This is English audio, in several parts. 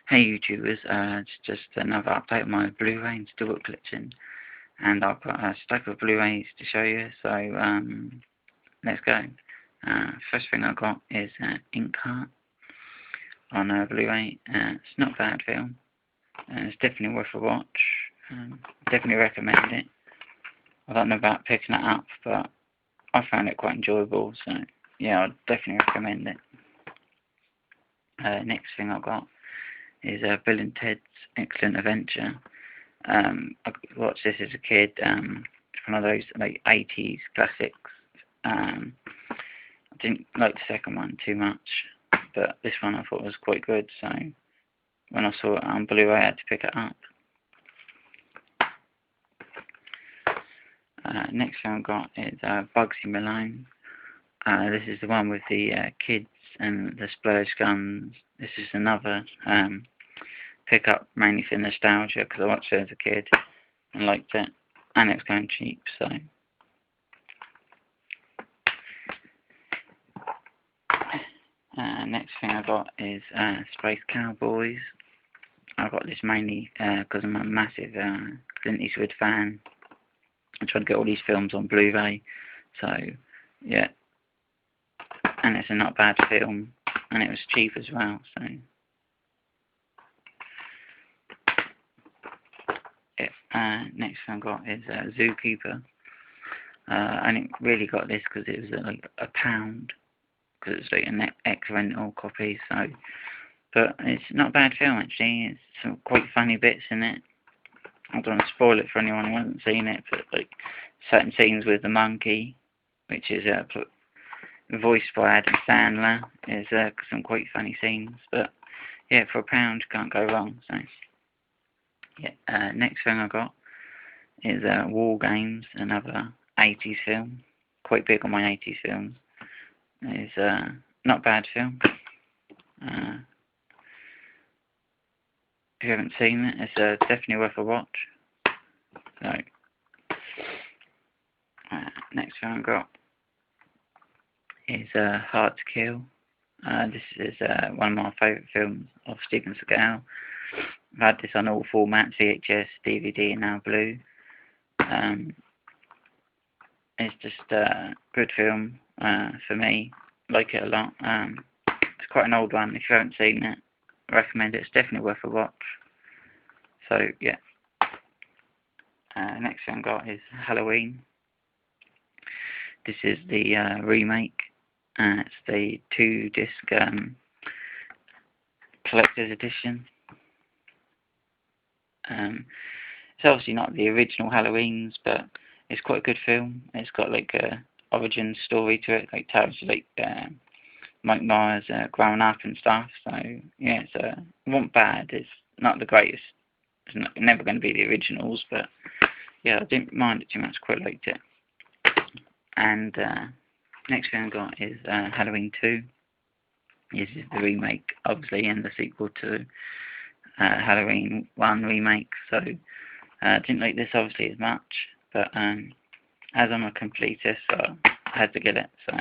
Hey YouTubers, it's just another update on my Blu Ray and Eastwood Collection, and I've got a stack of Blu Rays to show you, so let's go. First thing I got is Inkaar on Blu Ray. It's not a bad film, it's definitely worth a watch. Definitely recommend it. I don't know about picking it up, but I found it quite enjoyable, so yeah, I'd definitely recommend it. Next thing I got is Bill and Ted's Excellent Adventure. I watched this as a kid. It's one of those like 80s classics. I didn't like the second one too much, but this one I thought was quite good, so when I saw it on Blu Ray I had to pick it up. Next thing I got is Bugsy Malone. This is the one with the kids and the splurge guns. This is another pick up mainly for nostalgia, because I watched it as a kid and liked it, and it's going cheap, so next thing I got is Space Cowboys. I got this mainly because I'm a massive Clint Eastwood fan. I tried to get all these films on Blu Ray, so yeah, and it's a not bad film, and it was cheap as well, so next thing I got is Zookeeper. I didn't really got this because it was like £1, because it's like an ex-rental copy, so, but it's not a bad film actually. It's some quite funny bits in it. I don't want to spoil it for anyone who hasn't seen it, but like certain scenes with the monkey, which is voiced by Adam Sandler, is some quite funny scenes, but yeah, for £1 you can't go wrong, so yeah. Next thing I got is War Games, another 80s film. Quite big on my 80s films. It's not a bad film. If you haven't seen it, it's definitely worth a watch. So, next thing I got is Hard to Kill. This is one of my favourite films of Steven Seagal. I've had this on all formats, VHS, DVD, and now Blu. It's just a good film for me. Like it a lot. It's quite an old one. If you haven't seen it, I recommend it. It's definitely worth a watch. So yeah. Next thing I got is Halloween. This is the remake. It's the 2-disc collector's edition. It's obviously not the original Halloweens, but it's quite a good film. It's got like a origin story to it, like tells you like Mike Myers growing up and stuff. So yeah, it wasn't bad. It's not the greatest. It's never going to be the originals, but yeah, I didn't mind it too much. Quite liked it. And next thing I got is Halloween 2. This is the remake, obviously, and the sequel to Halloween 1 remake. So I didn't like this obviously as much, but as I'm a completist, so I had to get it. So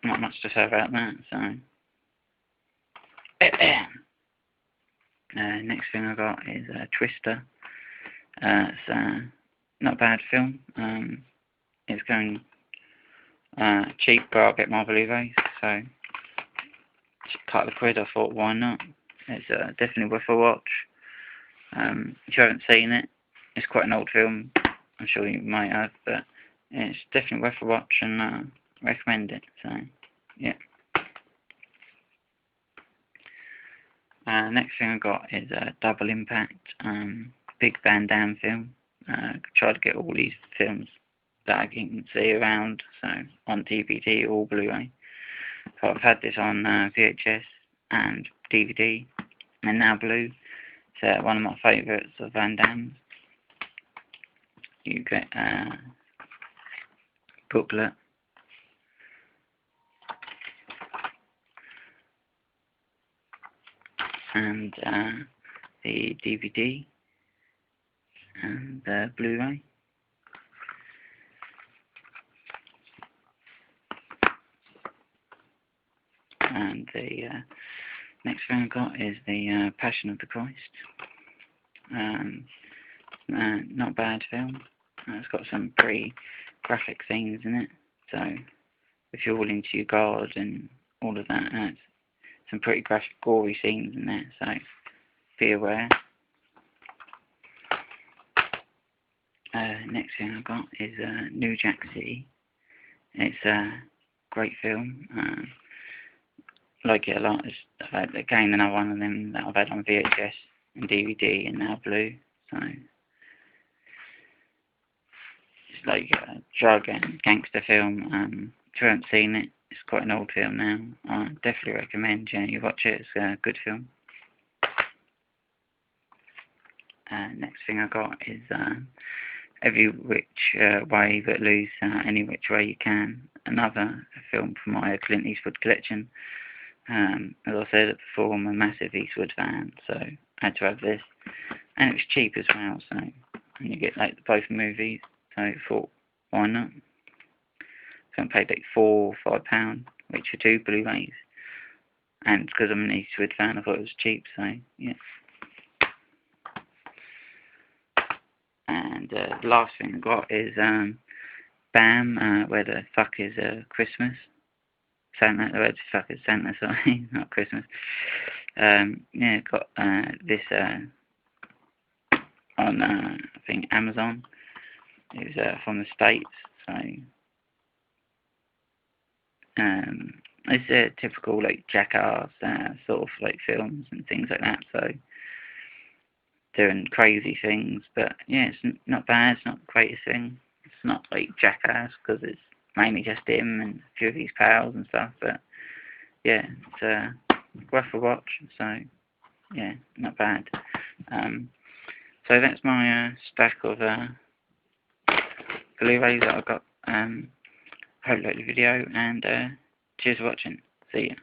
not much to say about that. So next thing I got is Twister. It's not a bad film. It's going cheap, but I'll get my Blu Rays, so just a couple of quid. I thought, why not? It's definitely worth a watch. If you haven't seen it, it's quite an old film. I'm sure you might have, but it's definitely worth a watch, and recommend it. So yeah. Next thing I got is Double Impact, big Van Damme film. Try to get all these films that I can see around, so on DVD or Blu-ray. So I've had this on VHS and DVD, and now Blu. It's one of my favourites of Van Damme's. You get booklet. And the DVD and the Blu-ray. And the next thing I got is the Passion of the Christ. Not a bad film. It's got some pretty graphic scenes in it, so if you're all into your God and all of that, some pretty graphic, gory scenes in there, so be aware. Next thing I got is New Jack City. It's a great film. Like it a lot. I've had, again, another one of them that I've had on VHS and DVD and now Blu. So it's like a drug and gangster film. If you haven't seen it, it's quite an old film now. I definitely recommend you watch it. It's a good film. Next thing I got is Every Which Way But Loose, Any Which Way You Can. Another film from my Clint Eastwood collection. As I said before, I'm a massive Eastwood fan, so I had to have this. And it was cheap as well, so and you get like both movies, so I thought, why not? So I paid like £4 or £5, which are 2 Blu Rays. And because I'm an Eastwood fan, I thought it was cheap, so yeah. And the last thing I got is Bam, Where the Fuck Is Christmas? Santa, where the fuck is Santa, sorry, not Christmas. Yeah, got this on, I think, Amazon. It was from the States, so it's a typical, like, jackass sort of, like, films and things like that, so doing crazy things, but yeah, it's not bad, it's not the greatest thing. It's not like Jackass, because it's mainly just him and a few of his pals and stuff, but yeah, it's worth a watch, so yeah, not bad. So that's my stack of Blu-rays that I got. Hope you liked the video, and cheers for watching. See ya.